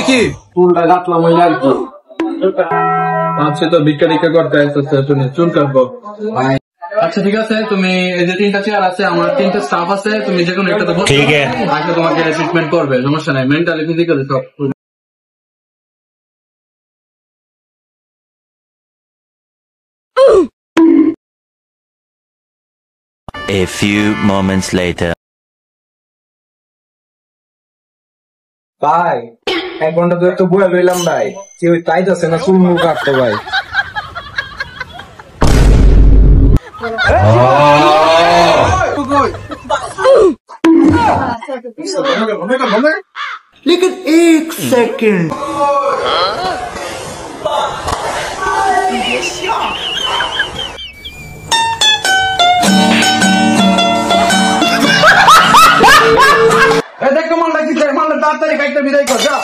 কি চুলটা কাটলাম ওই আর কি আচ্ছা তো ভিক্ষা টিক্ষা করতে আসতেছে চুল কাটবো। আচ্ছা ঠিক আছে, তুমি এই যে 3টা চেয়ার আছে, আমার 3টে স্টাফ আছে, তুমি যে কোনো একটাতে বসো, ঠিক আছে? আগে তোমাকে ট্রিটমেন্ট করবে, সমস্যা নাই, মেন্টালি ফিজিক্যালি সব। A few moments later. ভাই 1 ঘন্টা ধরে তো বয়ে রইলাম ভাই, কেউ চাইতেছে না চুল মুখ কাটতে ভাই। लेकिन 1 सेकंड দেখো মালটা কি চাই, মালটা তাড়াতাড়ি কাইটা বিদায় কর, যা।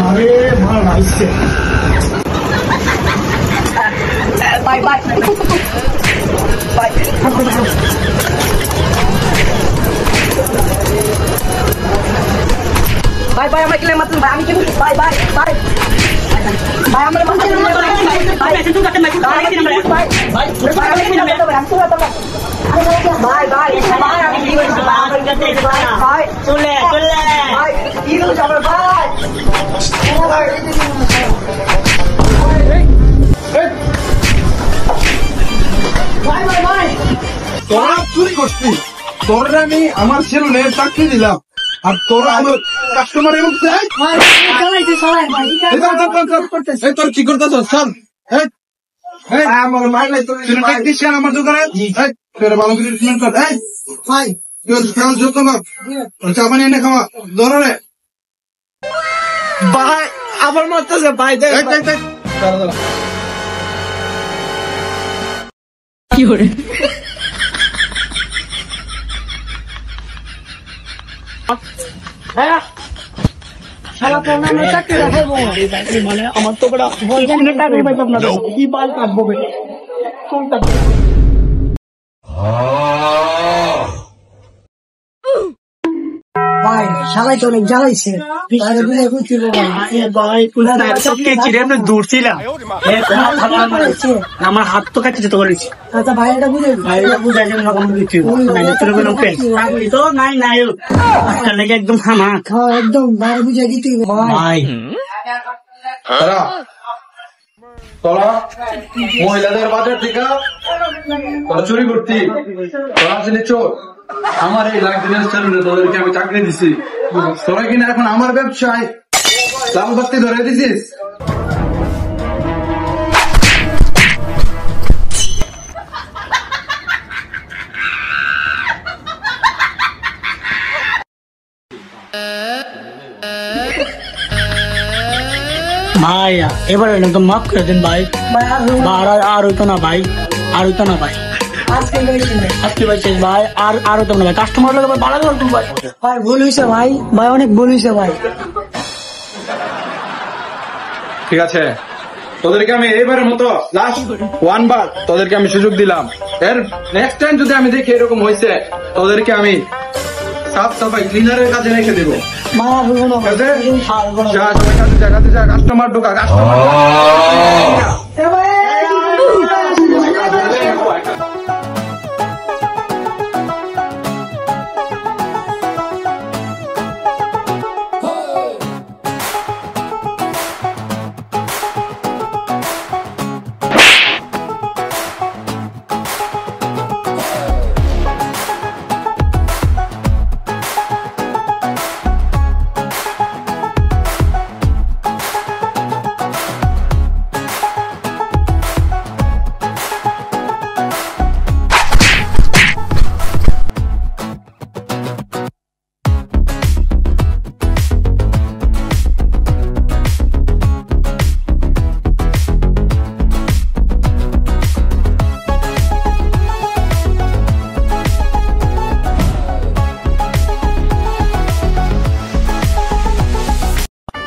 अरे मार nice bye bye bye bye bye আমরা কিলে মাত্র ভাই আমি কি বাই বাই বাই ভাই আমরা মাত্র ভাই তুই কাটে মাই বাই বাই বাই আমি কি না আমি তো বাই বাই বাই আমি কি বলছি বাই আমি কাটে বাই বাই চলে চলে বাই কি হলো আমার বাই বাই বাই বাই তোরা চুরি করছিস, তোরা আমি আমার সেলুনে চাকরি দিলাম, আর তোরা আমার কাস্টমার এবং তোর কি করতেছ? আমার দোকানে ভালো করে ট্রিটমেন্ট কর, যত্ন কর, চা পানি এনে খাওয়া ধরে ভাই আবার মারতেছে ভাই, দেখ কি করে মানে আমার তো কি বাল কাটবো ভাই শালাই তো অনেক জ্বালাইছে দূর ছিলাম আমার হাত তো কাটছে তো বলেছি। আচ্ছা ভাই এটা বুঝে বুঝাই তো নাই নাই লেগে একদম খামা একদম বাইরে বুঝাই দিতে ভাই। তোরা মহিলাদের বাজার থেকে তোরা চুরি করতি, তোরা ছিলি চোর। আমার এই লাক্সারিয়াস সেলুনে তোদেরকে আমি চাকরি দিছি, তোরা কিনা এখন আমার ব্যবসায় লাল বাতি ধরে দিছিস। ভাই এবারে একদম মাফ করে দিন ভাই, আর হইতো না ভাই, আর হইতো না ভাই, আজকে ভাই শেষ ভাই, আর হইতো না ভাই, কাস্টমার লোক ভাই ভালো লাগতো ভাই, ভাই ভুল হয়েছে ভাই, ভাই অনেক ভুল হয়েছে ভাই। ঠিক আছে, তোদেরকে আমি এইবারের মতো লাস্ট 1 বার তোদেরকে আমি সুযোগ দিলাম, এর নেক্সট টাইম যদি আমি দেখি এরকম হয়েছে তোদেরকে আমি সাফ সাফাই ক্লিনারের কাজে রেখে দেবো। কাস্টমার ঢোকা, customer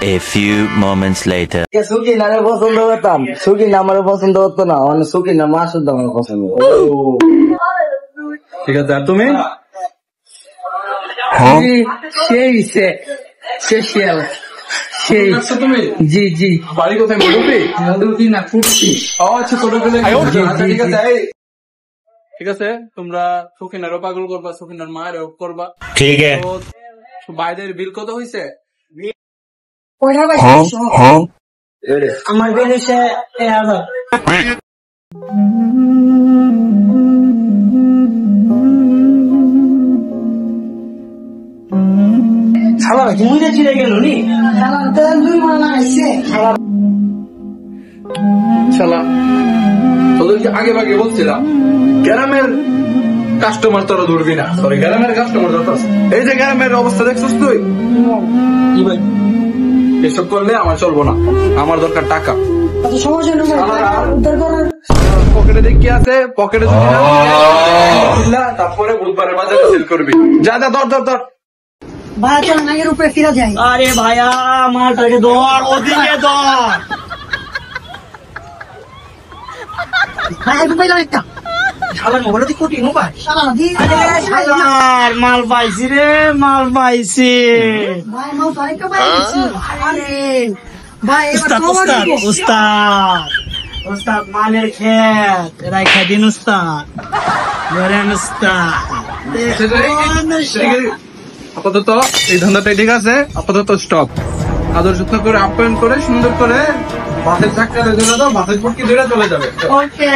A few moments later. সুখী নারে পছন্দ করতাম, সুখী না আমার পছন্দ করতো না, মানে সুখী না মা শুদ্ধ আমার পছন্দ। ঠিক আছে, আর তুমি? সেই স্পেশাল সেই আচ্ছা, তুমি জি জি বাড়ি কোথায়? মধুপি? মধুকি না ফুটছি। ও আচ্ছা, কোটাগুলো জি, আচ্ছা, ঠিক জি, আছে। ঠিক আছে, তোমরা সখিনারও পাগল করবা, সখিনার মায়েরও করবা। ठीक है। তো বাইরের বিল কত হয়েছে? আমার বেলেছে 1000। শালা কি মুইরে চিড়ে গেল নি? শালা তো দুই মাস লাগাইছে। শালা তোদেরকে আগে ভাগে বলছিলাম গ্রামের কাস্টমার তোরা ধরবি না। সরি, গ্রামের কাস্টমার ধরতাস। এই যে গ্রামের অবস্থা দেখছিস তুই, এসব করলে আমার চলবো না। আমার দরকার টাকা। পকেটে দেখ কি আছে, পকেটে যদি না থাকে, তারপরে বুধবারের বাজারে সেল করবি। যা যা, ধর ধর ধর। ভাই চল নাগের উপরে ফিরে যাই। আরে ভাইয়া মালটাকে ধর, ওদিকে ধর। ভাই মোবাইল একটা শালা মোবাইল তুই কোটি মোবাইল। শালা দি আর মাল পাইছি রে, মাল পাইছি। ভাই মাল আরেকটা ভাই দিছি। আরে ভাই এবার উস্তাদ কভার উস্তাদ দিব। উস্তাদ উস্তাদ মালের খেত রাইখা দিন উস্তাদ, ধরেন উস্তাদ। আপাতত এই ধান্দাটাই ঠিক আছে, আপাতত স্টপ। আদর যত্ন করে আপ্যায়ন করে সুন্দর করে বাসের চাকরি ধরে দাও, বাসের পক্ষে ধরে চলে যাবে। ওকে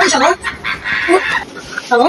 ওই শালা শালা